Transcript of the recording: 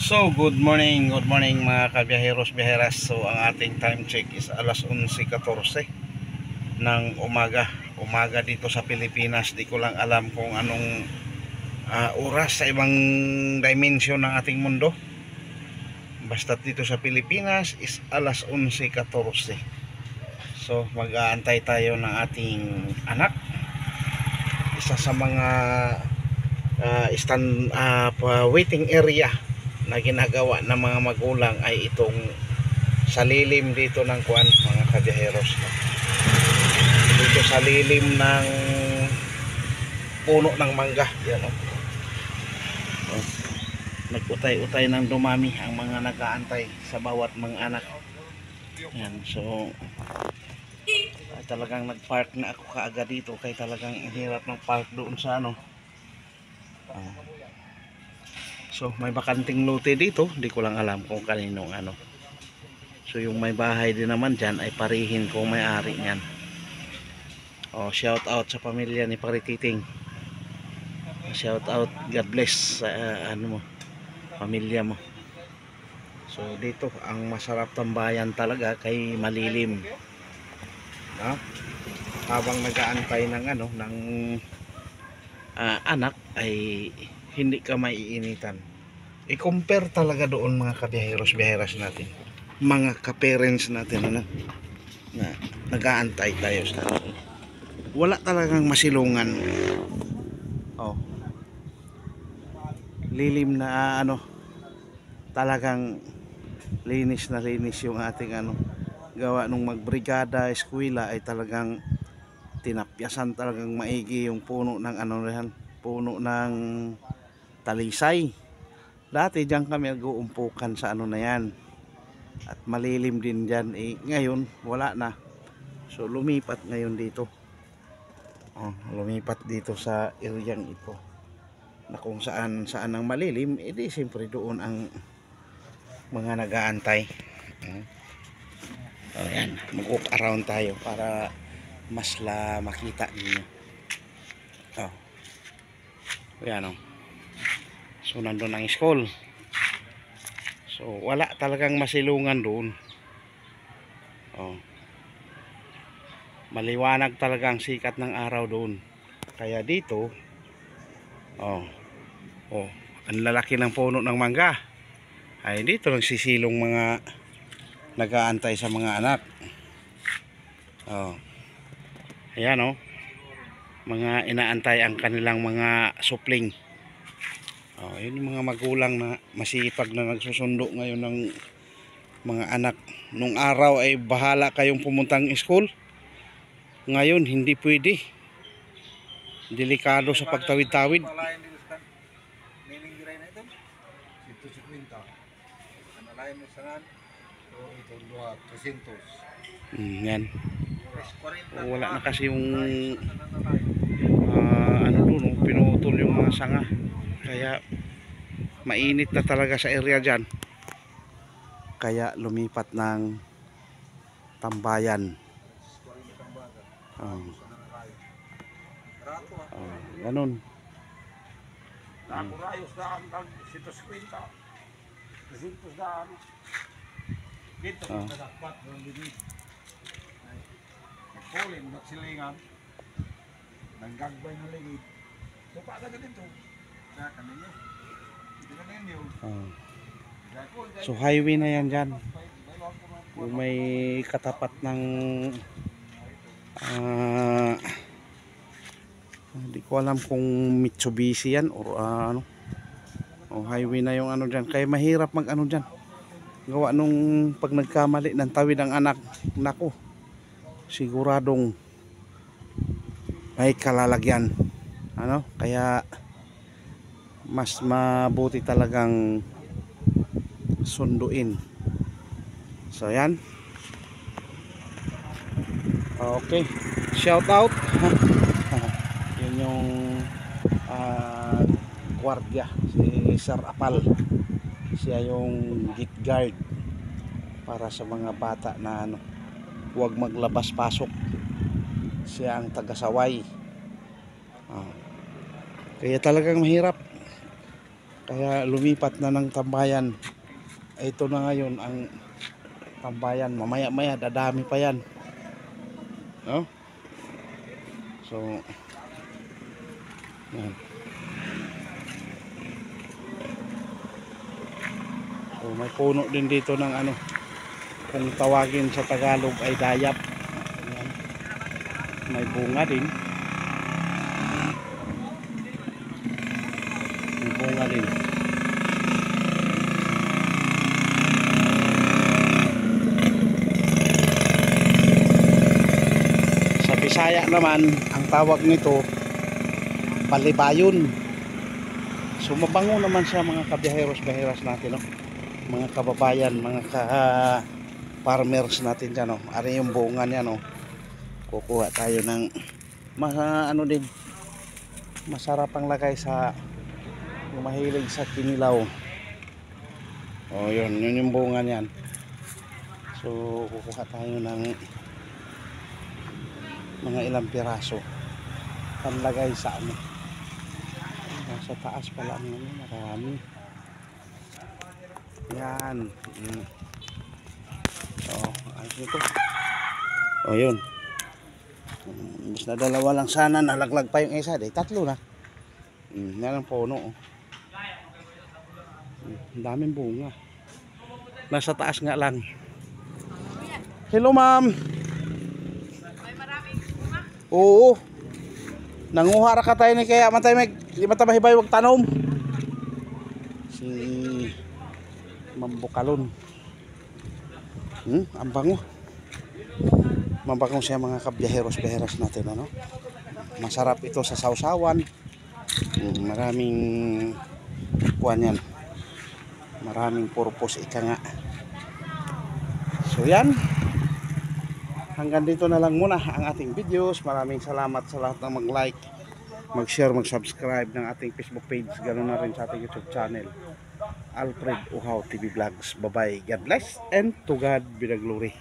So, good morning mga kabiyaheros, biyaheras. So, ang ating time check is alas 11:14 ng umaga. Umaga dito sa Pilipinas. Di ko lang alam kung anong oras sa ibang dimension ng ating mundo. Basta dito sa Pilipinas is alas 11:14. So, mag-aantay tayo ng ating anak. Isa sa mga waiting area na ginagawa ng mga magulang ay itong sa lilim dito ng kuan, mga kabiyaheros, no? Dito sa lilim ng puno ng mangga yan, no? Nag-utay-utay ng dumami ang mga nag-aantay sa bawat mga anak yan. So talagang nag-park na ako kaagad dito kay talagang hirap ng park doon sa ano. So may bakanting lote dito, di ko lang alam kung kaninong ano. So yung may bahay din naman dyan ay parihin kung may-ari niyan. Shout out sa pamilya ni Parititing. Shout out, God bless sa ano mo, pamilya mo. So dito ang masarap tambayan talaga kay malilim. Habang nag-aantay ng ano ng anak ay hindi ka maiinitan. I-compare talaga doon mga kabiyaheros, biyaheras natin, mga ka-parents natin, ano, na nag-aantay tayo sa ano. Wala talagang masilungan. Lilim na ano, talagang linis na linis yung ating ano, gawa nung magbrigada, eskwela ay talagang tinapyasan talagang maigi yung puno ng ano yan, puno ng talisay. Dati diyan kami nag-uumpukan sa ano na yan at malilim din dyan. Ngayon wala na, so lumipat ngayon dito. Lumipat dito sa areang ito na kung saan ang malilim, edi siyempre doon ang mga nag-aantay. Ayan, mag-walk around tayo para mas makita ninyo. Ayan, so nandun ang school. So wala talagang masilungan doon. Maliwanag talagang sikat ng araw doon. Kaya dito ang lalaki ng puno ng mangga ay dito nagsisilong mga nag-aantay sa mga anak. Ayan, mga inaantay ang kanilang mga supling. Yun yung mga magulang na masipag na nagsusundo ngayon ng mga anak. Nung araw ay bahala kayong pumuntang school. Ngayon hindi pwede. Delikado sa pagtawid-tawid. Yan. Wala na kasi yung ano doon, pinutol yung mga sanga. Kaya mainit na talaga sa area dyan. Kaya lumipat ng tambayan. Ganun. So highway na yan dyan. Yung may katapat ng hindi ko alam kung Mitsubishi yan or ano. Highway na yung ano dyan. Kaya mahirap mag ano dyan. Gawa nung pag nagkamali ng tawid ang anak, nako, siguradong may kalalagyan. Kaya mas mabuti talagang sunduin. So yan. Okay, shout out. Yun yung gwardiya, si Sir Apal. Siya yung gate guard para sa mga bata na ano, huwag maglabas pasok. Siya ang taga-saway. Kaya talagang mahirap. Kaya lumipat na ng tambayan. Ito na ngayon ang tambayan. Mamaya-maya dadami pa yan. No? So, yan. So, may puno din dito ng ano, kung tawagin sa Tagalog ay dayap. Yan. May bunga din. May bunga din. Sa Bisaya naman, ang tawag nito palibayon. So mabango naman siya mga kabiyaheros-biyaheras natin, no? Mga kababayan, mga farmers natin dyan, no? Ari yung bunga niya, no? Kukuha tayo ng ano din, masarap ang lagay sa yung mahilig sa kinilaw. Oh, yun yung bunga niyan. So kukuha tayo ng mga ilang piraso panlagay sa ano. Sa taas pala ang ano, marami. Yan. Ayos nito. O yun. Mas na dalawa lang sana, nalaglag pa yung isa. Tatlo na. Yan ang puno. Ang daming bunga. Nasa taas nga lang. Hello ma'am. May maraming bunga. Oo. Nanguhara ka tayo ni kaya matay di matabahibay wag tanom. Si Mambukalon. Ang bango. Mabango siya mga kabiyaheros-biyaheras natin, ano? Masarap ito sa sausawan. Maraming kuwan yan. Maraming purpose ika nga. So yan. Hanggang dito na lang muna ang ating videos. Maraming salamat sa lahat ng mag-like, mag-share, mag-subscribe ng ating Facebook page. Ganoon na rin sa ating YouTube channel, Alfred Uhaw TV Vlogs. Bye-bye. God bless and to God be the glory.